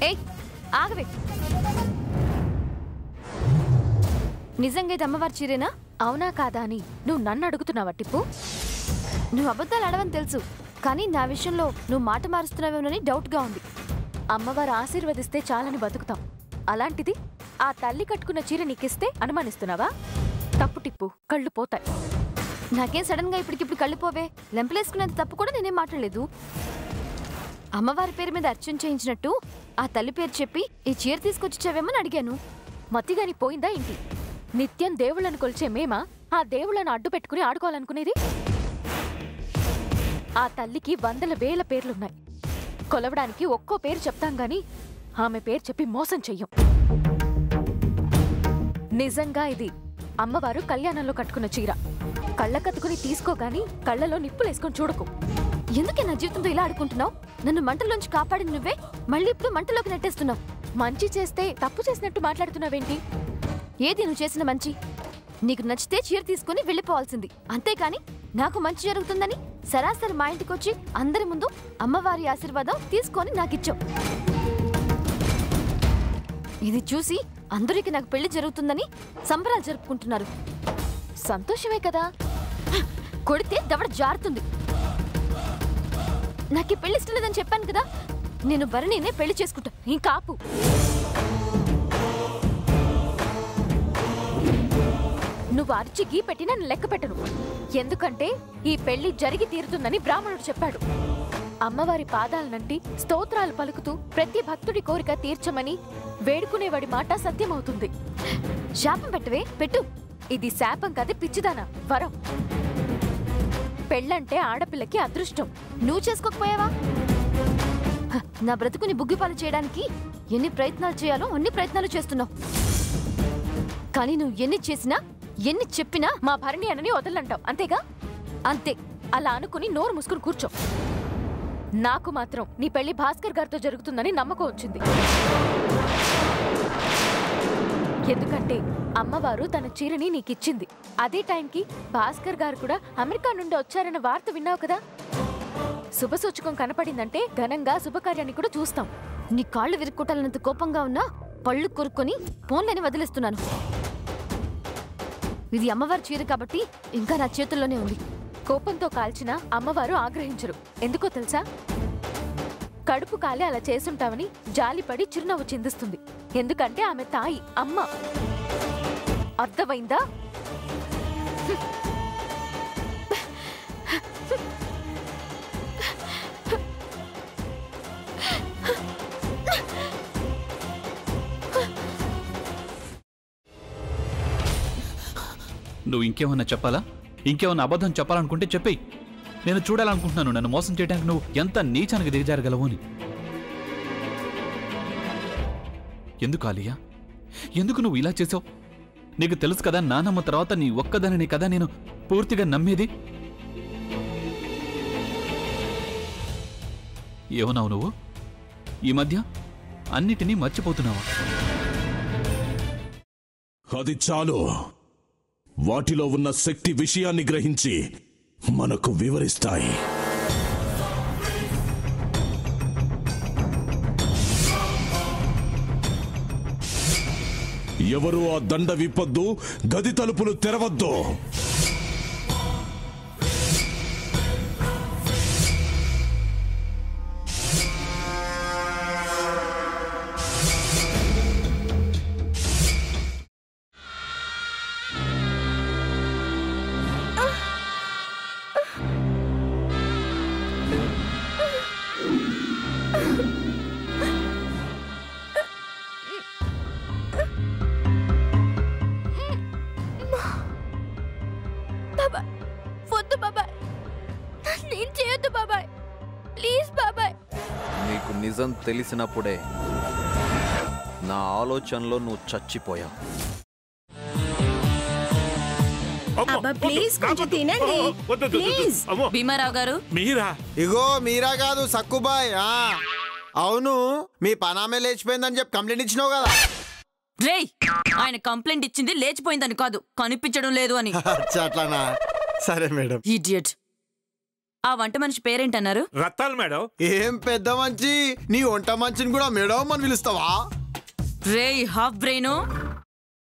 ఏయ్ ఆగవే. నిజంగా ఇది అమ్మవారి చీరేనా? అవునా కాదా అని నువ్వు నన్ను అడుగుతున్నావా టిప్పు? నువ్వు అబద్ధాలు అడవని తెలుసు, కానీ నా విషయంలో నువ్వు మాట మారుస్తున్నావేమోనని డౌట్గా ఉంది. అమ్మవారు ఆశీర్వదిస్తే చాలని బతుకుతాం, అలాంటిది ఆ తల్లి కట్టుకున్న చీర నీకిస్తే అనుమానిస్తున్నావా? తప్పు టిప్పు, కళ్ళు పోతాయి. నాకేం సడన్ గా ఇప్పటికిప్పుడు కళ్ళు పోవే. లెంపలేసుకునేంత తప్పు కూడా నేనేం మాట్లాడలేదు. అమ్మవారి పేరు మీద అర్చన చేయించినట్టు ఆ తల్లి పేరు చెప్పి ఈ చీర తీసుకొచ్చిచ్చావేమని అడిగాను. మతిగాని పోయిందా ఏంటి? నిత్యం దేవుళ్ళను కొలిచే మేమా ఆ దేవుళ్ళను అడ్డు పెట్టుకుని ఆడుకోవాలనుకునేది? ఆ తల్లికి వందల వేల పేర్లున్నాయి. కొలవడానికి ఒక్కో పేరు చెప్తాం గాని ఆమె పేరు చెప్పి మోసం చెయ్యం. నిజంగా ఇది అమ్మవారు కళ్యాణంలో కట్టుకున్న చీర. కళ్ళకత్తుకుని తీసుకోగాని కళ్ళలో నిప్పులేసుకొని చూడకు. ఎందుకే నా జీవితంతో ఇలా ఆడుకుంటున్నావు? నన్ను మంటల్లోంచి కాపాడింది నువ్వే, మళ్ళీ ఇప్పుడు మంటలోకి నెట్టేస్తున్నావు. మంచి చేస్తే తప్పు చేసినట్టు మాట్లాడుతున్నావేంటి? ఏది నువ్వు చేసిన మంచి? నీకు నచ్చితే చీర తీసుకుని వెళ్ళిపోవాల్సింది, అంతేకాని నాకు మంచి జరుగుతుందని సరాసరి మా ఇంటికొచ్చి అందరి ముందు అమ్మవారి ఆశీర్వాదం తీసుకొని నాకిచ్చావు. ఇది చూసి అందరికి నాకు పెళ్లి జరుగుతుందని సంబరాలు జరుపుకుంటున్నారు. సంతోషమే కదా. కొడితే దవడ జారుతుంది. నాకు పెళ్లి ఇష్టం లేదని చెప్పాను కదా. నేను భరణినే పెళ్లి చేసుకుంటా. ఇంకా ఆపు. నువ్వు అరిచి గీ పెట్టి నన్ను లెక్క పెట్టను. ఎందుకంటే ఈ పెళ్లి జరిగి తీరుతుందని బ్రాహ్మణుడు చెప్పాడు. అమ్మవారి పాదాలనంటి స్తోత్రాలు పలుకుతూ ప్రతి భక్తుడి కోరిక తీర్చమని వేడుకునేవాడి మాట సత్యమవుతుంది. శాపం పెట్టవే, పెట్టు. ఇది శాపం కాదు పిచ్చిదానా, వరం. పెళ్ళంటే ఆడపిల్లకి అదృష్టం. నువ్వు చేసుకోకపోయావా? నా బ్రతుకుని బుగ్గిపాలు చేయడానికి ఎన్ని ప్రయత్నాలు చేయాలో అన్ని ప్రయత్నాలు చేస్తున్నావు. కానీ నువ్వు ఎన్ని చేసినా ఎన్ని చెప్పినా మా భరణి అనని వదలంటావు, అంతేగా? అంతే. అలా అనుకుని నోరు మూసుకుని కూర్చో. నాకు మాత్రం నీ పెళ్లి భాస్కర్ గారితో జరుగుతుందని నమ్మకం వచ్చింది. ఎందుకంటే అమ్మవారు తన చీరని నీకిచ్చింది. అదే టైంకి భాస్కర్ గారు కూడా అమెరికా నుండి వచ్చారన్న వార్త విన్నావు కదా. శుభసూచకం కనపడిందంటే ఘనంగా శుభకార్యాన్ని కూడా చూస్తాం. నీ కాళ్ళు విరుక్కోటాలన్నంత కోపంగా ఉన్నా పళ్ళు కొరుక్కొని ఫోన్లని వదిలేస్తున్నాను. ఇది అమ్మవారి చీర కాబట్టి ఇంకా నా చేతుల్లోనే ఉంది. కోపంతో కాల్చినా అమ్మవారు ఆగ్రహించరు. ఎందుకో తెలుసా? కడుపు కాలే అలా చేసుంటావని జాలిపడి చిరునవ్వు చిందిస్తుంది. ఎందుకంటే ఆమె తాయి, అమ్మ. అర్థమైందా? నువ్వు ఇంకేమన్నా చెప్పాలా? ఇంకేమన్నా అబద్ధం చెప్పాలనుకుంటే చెప్పేయి. నేను చూడాలనుకుంటున్నాను నన్ను మోసం చేయడానికి నువ్వు ఎంత నీచానికి దిగజారగలవు అని. ఎందుకు ఆలియా, ఎందుకు నువ్వు ఇలా చేసావు? నీకు తెలుసు కదా నానమ్మ తర్వాత నీ ఒక్కదానిని కదా నేను పూర్తిగా నమ్మేది. ఏమన్నావు నువ్వు? ఈ మధ్య అన్నిటినీ మర్చిపోతున్నావా? అది చాలు. వాటిలో ఉన్న శక్తి విషయాన్ని గ్రహించి మనకు వివరిస్తాయి. ఎవరు ఆ దండ విప్పొద్దు, గది తలుపులు తెరవద్దు. నీకు నిజం తెలిసినప్పుడే నా ఆలోచనలో నువ్వు చచ్చిపోయావు. భీమారావు గారు, మీరా? ఇగో మీరా కాదు, సక్కుబాయ్. అవును, మీ పనామే లేచిపోయిందని చెప్పి కంప్లైంట్ ఇచ్చినావు కదా. రేయ్, ఆయన కంప్లైంట్ ఇచ్చింది లేచిపోయిందని కాదు, కనిపించడం లేదు అని. అట్లానా? సరే మేడం. ఇడియట్. ఆ వంట మనిషి పేరేంటన్నారు? రత్తాలు మేడం. ఏం పెద్ద మంచి, నీ వంట మంచిని కూడా మేడం అని పిలుస్తావా? రేయ్ హాఫ్ బ్రెయిన్,